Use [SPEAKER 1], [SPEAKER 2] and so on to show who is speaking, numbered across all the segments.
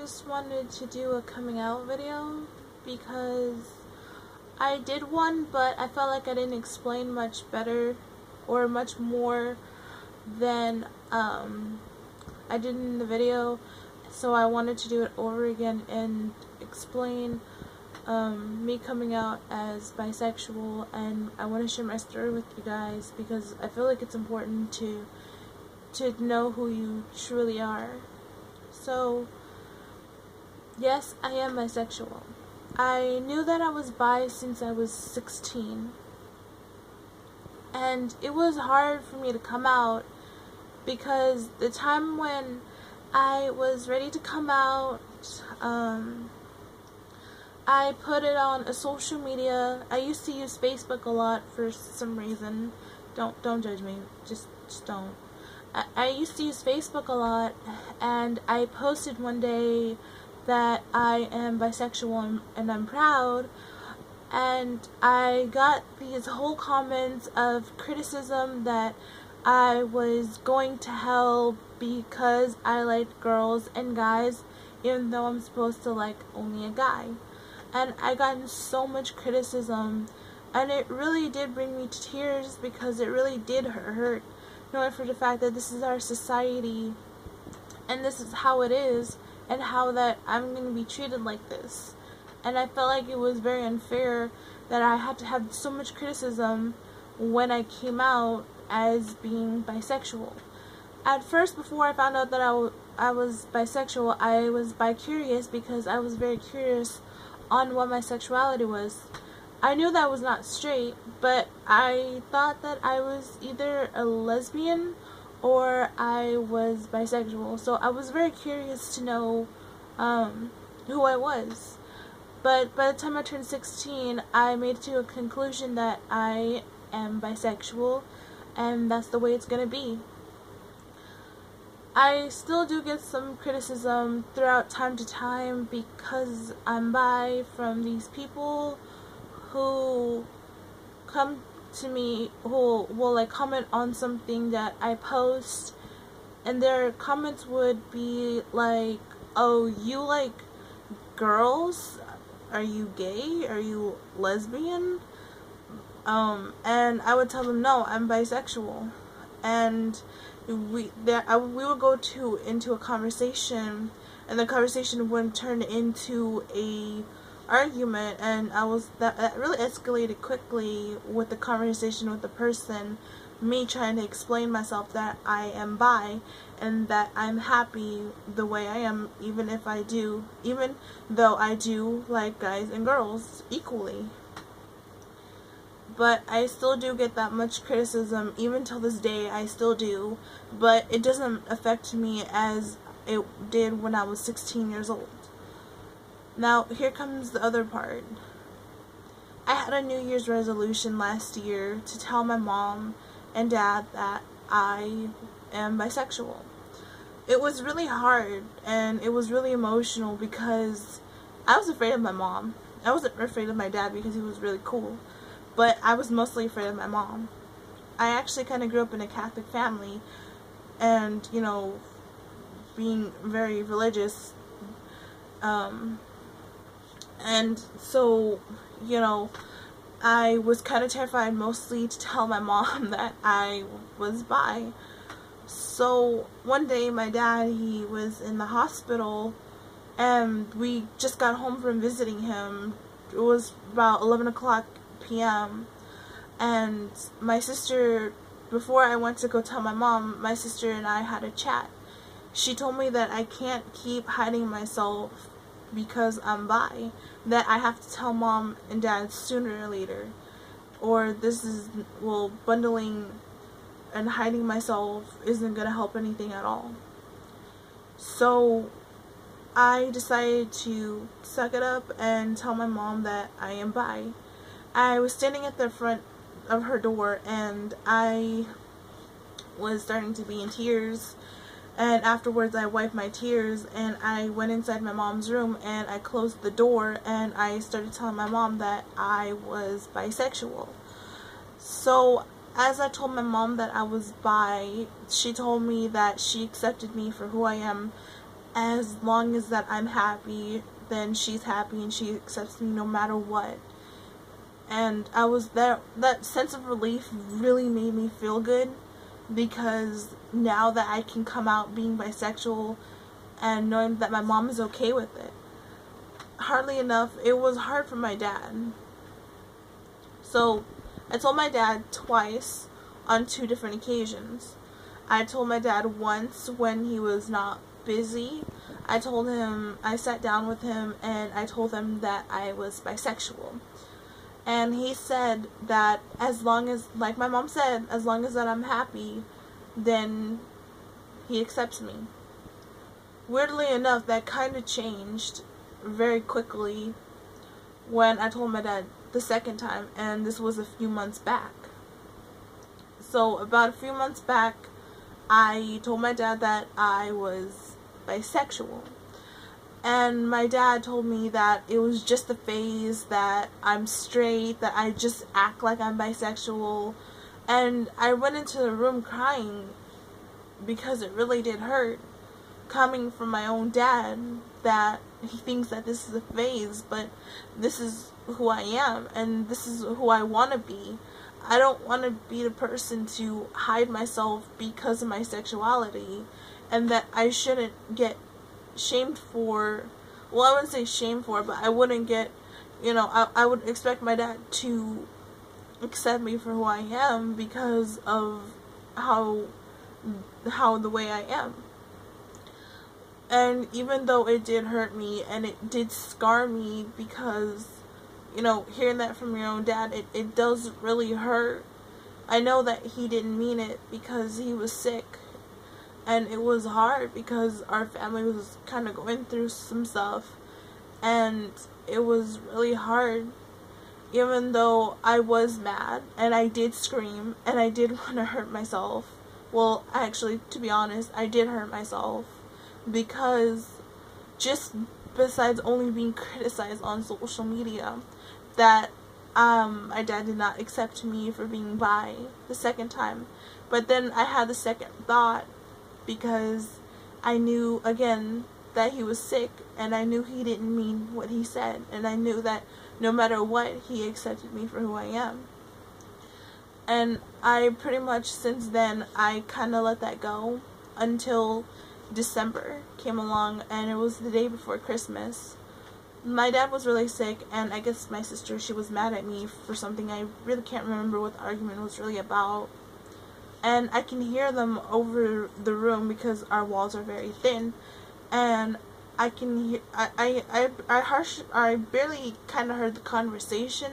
[SPEAKER 1] Just wanted to do a coming out video because I did one, but I felt like I didn't explain much better or much more than I did in the video, so I wanted to do it over again and explain me coming out as bisexual, and I want to share my story with you guys because I feel like it's important to know who you truly are. So yes, I am bisexual. I knew that I was bi since I was 16. And it was hard for me to come out because the time when I was ready to come out, I put it on a social media. I used to use Facebook a lot for some reason. Don't judge me. Just don't. I used to use Facebook a lot, and I posted one day that I am bisexual and I'm proud, and I got these whole comments of criticism that I was going to hell because I liked girls and guys even though I'm supposed to like only a guy. And I got so much criticism, and it really did bring me to tears because it really did hurt knowing for the fact that this is our society and this is how it is, and how that I'm going to be treated like this. And I felt like it was very unfair that I had to have so much criticism when I came out as being bisexual. At first, before I found out that I was bisexual, I was bi-curious because I was very curious on what my sexuality was. I knew that I was not straight, but I thought that I was either a lesbian or I was bisexual. So I was very curious to know who I was. But by the time I turned 16, I made to a conclusion that I am bisexual, and that's the way it's gonna be. I still do get some criticism throughout time to time because I'm bi from these people who come to me, who will like comment on something that I post, and their comments would be like, oh, you like girls? Are you gay? Are you lesbian? And I would tell them, no, I'm bisexual. And we would go into a conversation, and the conversation would turn into a argument, and that really escalated quickly with the conversation with the person, me trying to explain myself that I am bi and that I'm happy the way I am, even though I do like guys and girls equally. But I still do get that much criticism, even till this day I still do, but it doesn't affect me as it did when I was 16 years old. Now, here comes the other part. I had a New Year's resolution last year to tell my mom and dad that I am bisexual. It was really hard, and it was really emotional because I was afraid of my mom. I wasn't afraid of my dad because he was really cool, but I was mostly afraid of my mom. I actually kind of grew up in a Catholic family, and, you know, being very religious, and so, you know, I was kind of terrified mostly to tell my mom that I was bi. So one day my dad, he was in the hospital, and we just got home from visiting him. It was about 11 o'clock p.m. and my sister, before I went to go tell my mom, my sister and I had a chat. She told me that I can't keep hiding myself because I'm bi, that I have to tell mom and dad sooner or later, or bundling and hiding myself isn't gonna help anything at all. So I decided to suck it up and tell my mom that I am bi. I was standing at the front of her door, and I was starting to be in tears, and afterwards I wiped my tears, and I went inside my mom's room, and I closed the door, and I started telling my mom that I was bisexual. So as I told my mom that I was bi, she told me that she accepted me for who I am, as long as that I'm happy, then she's happy and she accepts me no matter what. And that sense of relief really made me feel good, because now that I can come out being bisexual and knowing that my mom is okay with it. Hardly enough, it was hard for my dad. So I told my dad twice on 2 different occasions. I told my dad once when he was not busy. I sat down with him and I told him that I was bisexual. And he said that as long as, like my mom said, as long as that I'm happy, then he accepts me. Weirdly enough, that kind of changed very quickly when I told my dad the second time, and this was a few months back. So about a few months back, I told my dad that I was bisexual. And my dad told me that it was just a phase, that I'm straight, that I just act like I'm bisexual. And I went into the room crying because it really did hurt, coming from my own dad, that he thinks that this is a phase, but this is who I am and this is who I want to be. I don't want to be the person to hide myself because of my sexuality, and that I shouldn't get shamed for, well, I wouldn't say shamed for, but I wouldn't get, I would expect my dad to accept me for who I am because of how the way I am. And even though it did hurt me and it did scar me, because, hearing that from your own dad, it does really hurt. I know that he didn't mean it because he was sick. And it was hard because our family was kind of going through some stuff. And it was really hard. Even though I was mad and I did scream and I did want to hurt myself. Well, actually, to be honest, I did hurt myself. Because just besides only being criticized on social media, that my dad did not accept me for being bi the second time. But then I had the second thought, because I knew again that he was sick, and I knew he didn't mean what he said, and I knew that no matter what, he accepted me for who I am. And I pretty much, since then, I kind of let that go until December came along, and it was the day before Christmas. My dad was really sick, and I guess my sister, she was mad at me for something. I really can't remember what the argument was really about. And I can hear them over the room because our walls are very thin, and I can hear, I barely kind of heard the conversation,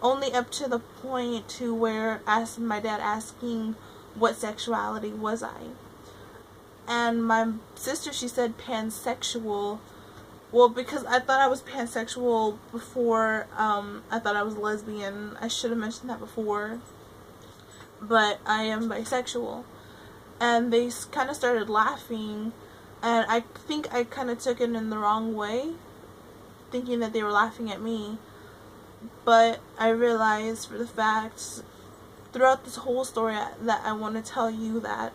[SPEAKER 1] only up to the point to where my dad asking what sexuality was I. And my sister, she said pansexual. Well, because I thought I was pansexual before, I thought I was lesbian. I should have mentioned that before. But I am bisexual. And they kind of started laughing. And I think I kind of took it in the wrong way, thinking that they were laughing at me. But I realized for the fact, throughout this whole story, that I want to tell you that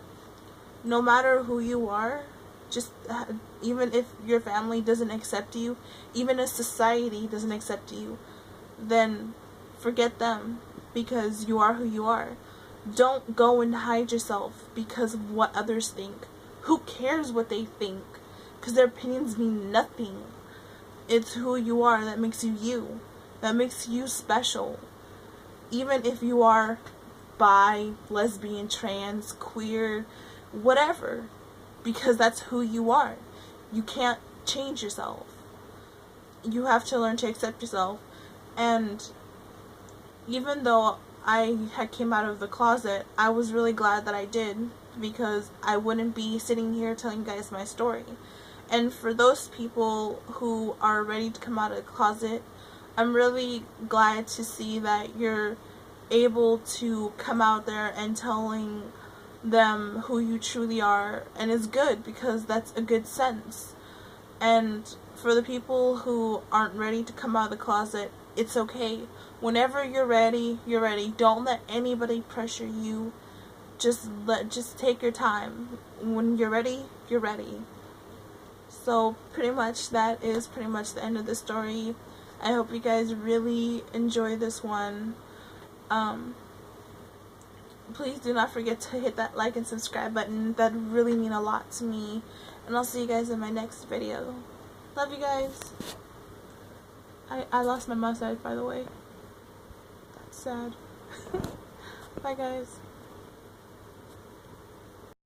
[SPEAKER 1] no matter who you are, just even if your family doesn't accept you, even if society doesn't accept you, then forget them, because you are who you are. Don't go and hide yourself because of what others think. Who cares what they think? Because their opinions mean nothing. It's who you are that makes you you. That makes you special. Even if you are bi, lesbian, trans, queer, whatever, because that's who you are. You can't change yourself. You have to learn to accept yourself. And even though I had came out of the closet, I was really glad that I did, because I wouldn't be sitting here telling you guys my story. And for those people who are ready to come out of the closet, I'm really glad to see that you're able to come out there and telling them who you truly are, and it's good, because that's a good sense. And for the people who aren't ready to come out of the closet, it's okay. Whenever you're ready, you're ready. Don't let anybody pressure you. Just take your time. When you're ready, you're ready. So pretty much that is pretty much the end of the story. I hope you guys really enjoy this one. Please do not forget to hit that like and subscribe button. That would really mean a lot to me. And I'll see you guys in my next video. Love you guys. I lost my mustache, by the way. That's sad. Bye guys.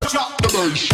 [SPEAKER 1] Drop the bass.